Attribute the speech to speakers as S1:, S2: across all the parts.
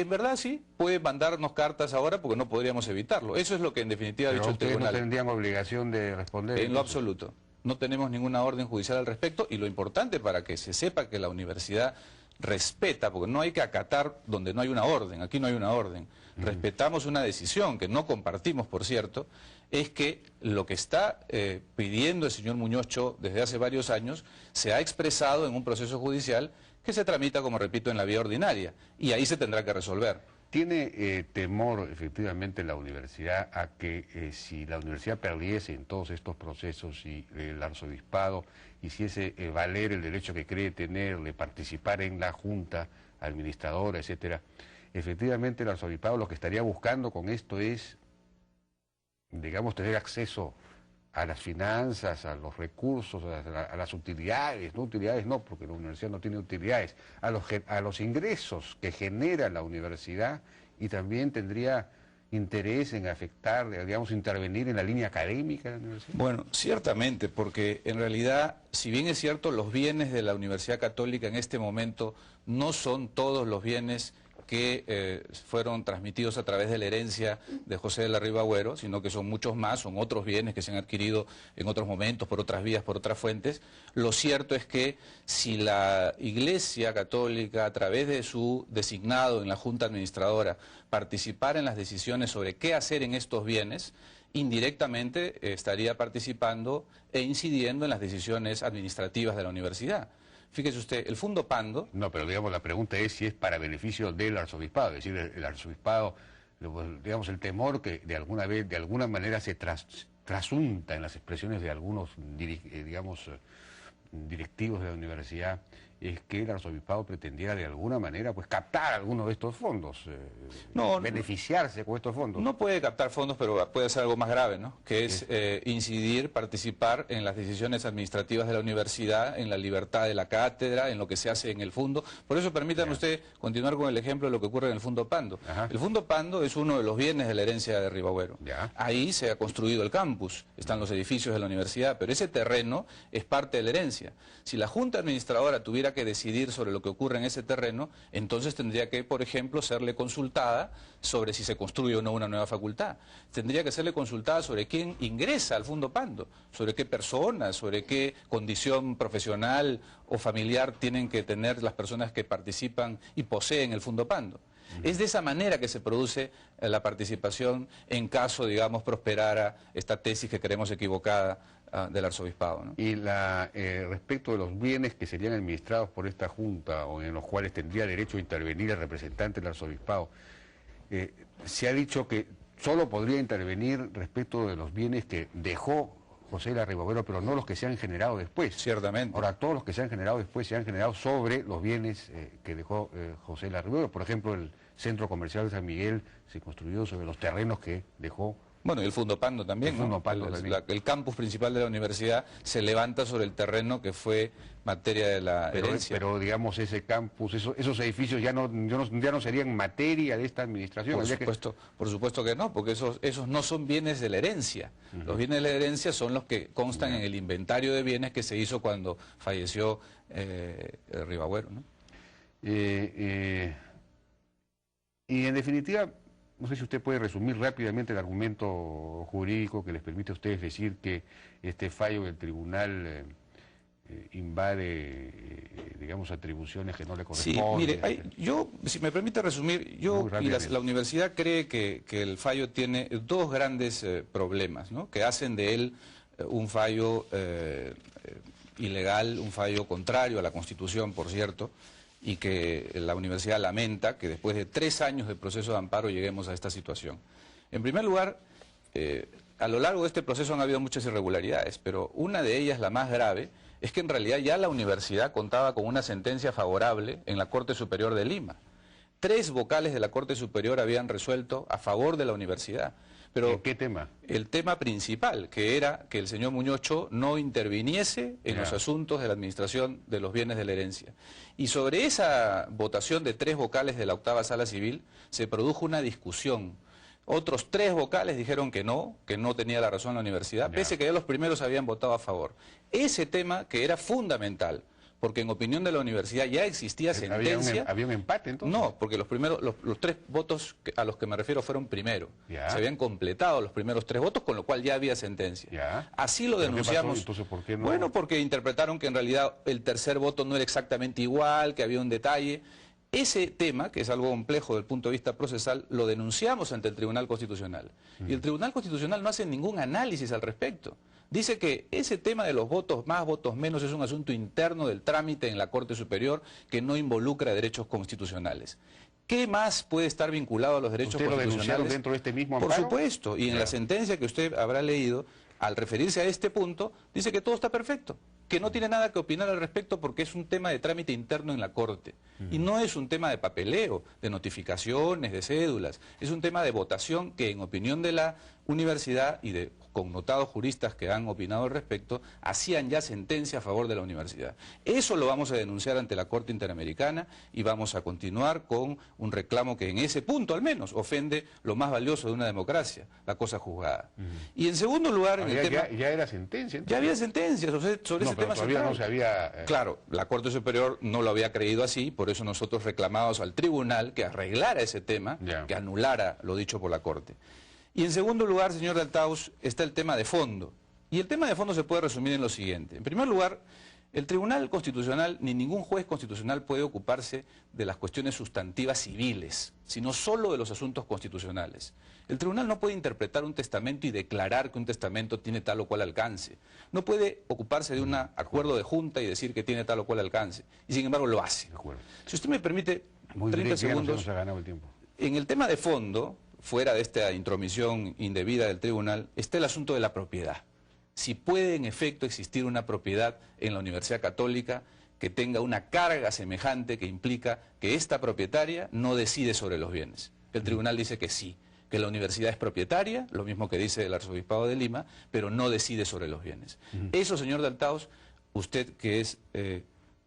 S1: En verdad sí, puede mandarnos cartas ahora porque no podríamos evitarlo. Eso es lo que en definitiva ha dicho el tribunal.
S2: ¿Ustedes no tendrían obligación de responder?
S1: En lo absoluto. No tenemos ninguna orden judicial al respecto, y lo importante para que se sepa que la universidad respeta, porque no hay que acatar donde no hay una orden, aquí no hay una orden. Respetamos una decisión que no compartimos, por cierto, es que lo que está pidiendo el señor Muñoz Cho desde hace varios años se ha expresado en un proceso judicial que se tramita, como repito, en la vía ordinaria, y ahí se tendrá que resolver.
S2: ¿Tiene temor efectivamente la universidad a que si la universidad perdiese en todos estos procesos y el arzobispado hiciese valer el derecho que cree tener de participar en la junta administradora, etcétera, efectivamente el arzobispado lo que estaría buscando con esto es, digamos, tener acceso a las finanzas, a los recursos, a las utilidades, no utilidades no, porque la universidad no tiene utilidades, a los ingresos que genera la universidad, y también tendría interés en afectar, digamos, intervenir en la línea académica de la universidad?
S1: Bueno, ciertamente, porque en realidad, si bien es cierto, los bienes de la Universidad Católica en este momento no son todos los bienes que fueron transmitidos a través de la herencia de José de la Riva Agüero, sino que son muchos más, son otros bienes que se han adquirido en otros momentos, por otras vías, por otras fuentes. Lo cierto es que si la Iglesia Católica, a través de su designado en la Junta Administradora, participara en las decisiones sobre qué hacer en estos bienes, indirectamente estaría participando e incidiendo en las decisiones administrativas de la universidad. Fíjese usted, el Fundo Pando...
S2: No, pero digamos, la pregunta es si es para beneficio del arzobispado, es decir, el arzobispado, digamos, el temor que de alguna manera se trasunta en las expresiones de algunos, digamos, directivos de la universidad, es que el arzobispado pretendiera de alguna manera pues captar algunos de estos fondos, beneficiarse con estos fondos.
S1: No puede captar fondos, pero puede hacer algo más grave, ¿no? Que es incidir, participar en las decisiones administrativas de la universidad, en la libertad de la cátedra, en lo que se hace en el fondo. Por eso permítame usted continuar con el ejemplo de lo que ocurre en el Fundo Pando. El Fundo Pando es uno de los bienes de la herencia de Riva Agüero. Ahí se ha construido el campus, están los edificios de la universidad, pero ese terreno es parte de la herencia. Si la Junta Administradora tuviera que decidir sobre lo que ocurre en ese terreno, entonces tendría que, por ejemplo, serle consultada sobre si se construye o no una nueva facultad. Tendría que serle consultada sobre quién ingresa al Fundo Pando, sobre qué personas, sobre qué condición profesional o familiar tienen que tener las personas que participan y poseen el Fundo Pando. Es de esa manera que se produce la participación en caso, digamos, prosperara esta tesis que creemos equivocada del arzobispado, ¿no?
S2: Y respecto de los bienes que serían administrados por esta junta o en los cuales tendría derecho a intervenir el representante del arzobispado, se ha dicho que solo podría intervenir respecto de los bienes que dejó José de la Riva Agüero, pero no los que se han generado después.
S1: Ciertamente.
S2: Ahora, todos los que se han generado después se han generado sobre los bienes que dejó José de la Riva Agüero. Por ejemplo, el centro comercial de San Miguel se construyó sobre los terrenos que dejó.
S1: Bueno, y el Fundo Pando también, ¿no? El campus principal de la universidad se levanta sobre el terreno que fue materia de la herencia.
S2: Pero digamos, ese campus, esos edificios ya no serían materia de esta administración.
S1: Por supuesto que no, porque esos no son bienes de la herencia. Los bienes de la herencia son los que constan en el inventario de bienes que se hizo cuando falleció Riva Agüero, ¿no?
S2: Y en definitiva, no sé si usted puede resumir rápidamente el argumento jurídico que les permite a ustedes decir que este fallo del tribunal invade, digamos, atribuciones que no le corresponden.
S1: Sí, mire, si me permite resumir, la universidad cree que el fallo tiene dos grandes problemas, ¿no? Que hacen de él un fallo ilegal, un fallo contrario a la Constitución, por cierto, y que la universidad lamenta que después de 3 años de proceso de amparo lleguemos a esta situación. En primer lugar, a lo largo de este proceso han habido muchas irregularidades, pero una de ellas, la más grave, es que en realidad ya la universidad contaba con una sentencia favorable en la Corte Superior de Lima. 3 vocales de la Corte Superior habían resuelto a favor de la universidad. Pero
S2: ¿en qué tema?
S1: El tema principal, que era que el señor Muñoz Cho no interviniese en los asuntos de la administración de los bienes de la herencia. Y sobre esa votación de 3 vocales de la 8ª Sala Civil se produjo una discusión. Otros 3 vocales dijeron que no tenía la razón la universidad, pese que ya los primeros habían votado a favor. Ese tema, que era fundamental, porque en opinión de la universidad ya existía sentencia.
S2: ¿Había un empate entonces?
S1: No, porque los 3 votos a los que me refiero fueron primero.
S2: Ya.
S1: Se habían completado los primeros 3 votos, con lo cual ya había sentencia.
S2: Ya.
S1: Así lo
S2: ¿Pero
S1: denunciamos.
S2: qué pasó? Entonces, ¿por qué no?
S1: Bueno, porque interpretaron que en realidad el tercer voto no era exactamente igual, que había un detalle. Ese tema, que es algo complejo desde el punto de vista procesal, lo denunciamos ante el Tribunal Constitucional. Y el Tribunal Constitucional no hace ningún análisis al respecto. Dice que ese tema de los votos más, votos menos, es un asunto interno del trámite en la Corte Superior que no involucra derechos constitucionales. ¿Qué más puede estar vinculado a los derechos constitucionales?
S2: ¿Usted lo denunciaron dentro de este mismo amparo?
S1: Por supuesto, y en la sentencia que usted habrá leído, al referirse a este punto, dice que todo está perfecto, que no tiene nada que opinar al respecto porque es un tema de trámite interno en la Corte. Y no es un tema de papeleo, de notificaciones, de cédulas. Es un tema de votación que, en opinión de la universidad y de connotados juristas que han opinado al respecto, hacían ya sentencia a favor de la universidad. Eso lo vamos a denunciar ante la Corte Interamericana y vamos a continuar con un reclamo que en ese punto al menos ofende lo más valioso de una democracia, la cosa juzgada. Y en segundo lugar, en el tema...
S2: Ya era sentencia. Entonces.
S1: Ya había sentencia sobre ese tema
S2: todavía
S1: central.
S2: no se había...
S1: Claro, la Corte Superior no lo había creído así, por eso nosotros reclamamos al tribunal que arreglara ese tema, que anulara lo dicho por la Corte. Y en segundo lugar, señor Daltaus, está el tema de fondo. Y el tema de fondo se puede resumir en lo siguiente. En primer lugar, el Tribunal Constitucional ni ningún juez constitucional puede ocuparse de las cuestiones sustantivas civiles, sino solo de los asuntos constitucionales. El Tribunal no puede interpretar un testamento y declarar que un testamento tiene tal o cual alcance. No puede ocuparse de un acuerdo de junta y decir que tiene tal o cual alcance. Y sin embargo lo hace. Si usted me permite 30 segundos,
S2: se ha ganado el tiempo.
S1: En el tema de fondo, fuera de esta intromisión indebida del tribunal, está el asunto de la propiedad. Si puede en efecto existir una propiedad en la Universidad Católica que tenga una carga semejante que implica que esta propietaria no decide sobre los bienes. El tribunal dice que sí, que la universidad es propietaria, lo mismo que dice el Arzobispado de Lima, pero no decide sobre los bienes. Eso, señor Daltaus, usted que es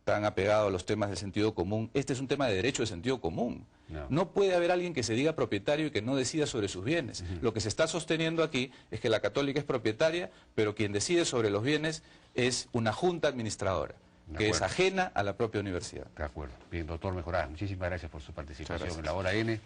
S1: tan apegado a los temas del sentido común, este es un tema de derecho de sentido común. No puede haber alguien que se diga propietario y que no decida sobre sus bienes. Lo que se está sosteniendo aquí es que la Católica es propietaria, pero quien decide sobre los bienes es una junta administradora, que es ajena a la propia universidad.
S2: De acuerdo. Bien, doctor Mejoradas, muchísimas gracias por su participación en la Hora N.